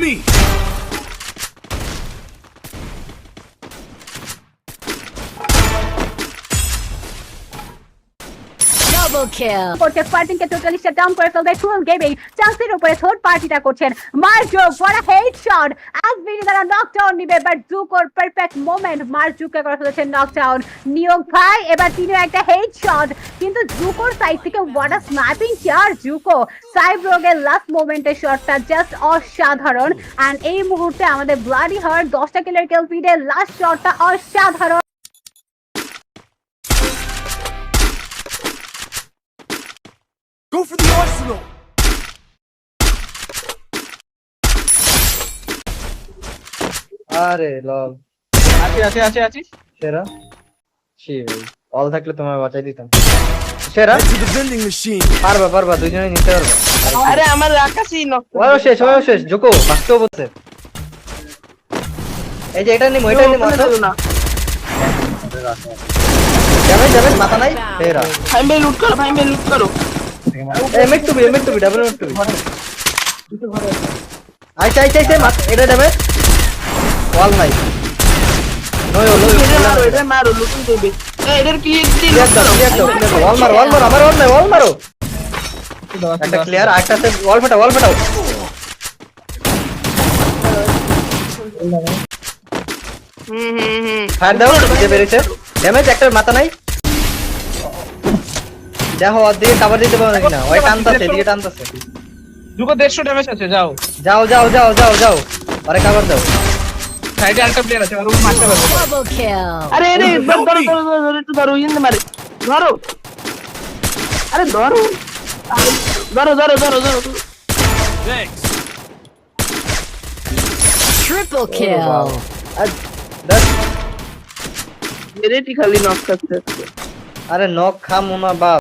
me. Double kill. করছে ফাইটিংকে totally shut down করে ফেলবে টুয়েল গেমিং চান্সের উপরে থার্ড পার্টিটা করছেন মার্জুক বড় হেডশট আসবিনি তারা নকডাউন নিবে বাট জুকোর পারফেক্ট মোমেন্ট মার্জুককে করে ফেলেছে নকডাউন নিয়োগ ভাই এবার তিনিও একটা হেডশট কিন্তু জুকোর সাইড থেকে হোয়াট আ স্নাইপিং চার জুকো সাইব্রোগের লাস্ট মোমেন্টের শটটা জাস্ট অসাধারণ এন্ড এই মুহূর্তে আমাদের ব্লাডি হার্ট 10টা কিলের কিল ফিডে লাস্ট শটটা অসাধারণ Go for the arsenal. আরে লল আছি সেরা সি ভাই অল থাকলে তোমায় বাঁচাই দিতাম সেরা Head to the vending machine. পারবা দুইজনে নিতে পারবা আরে আমার আকাশই নষ্ট ওয়ও শেষ ঝুকো বাঁচতে বলছে এই যে এটা নিমো না যাবে মাথা নাই সেরা ভাই লুট করো এমএক টু বি ডাবল এমএক টু বি আইছে এটা যাবে ওয়াল নাই এটা মারো লুটিং দেবে এদের ক্লিয়ার দিন ওয়াল মারো আমার ওয়াল মারো একটা ক্লিয়ার আরেকটাতে ওয়াল ফাটাও ফায়ার দাও যে বেরিয়েছে ড্যামেজ একটা মাথা নাই দেখো ওর দিকে কভার দিতে পারো নাকি না ওই টানতাছে এদিকে টানতাছে দুটো 150 ড্যামেজ আছে যাও যাও আরে কভার দাও সাইডে আরেকটা প্লেয়ার আছে আর ও মারতে পারবে Double kill. আরে ধরো একটু ধরো ইন মারে ধরো আরে ধরো Thanks. Triple kill. মেরেটি খালি নক করতে আরে নক খামু না বাপ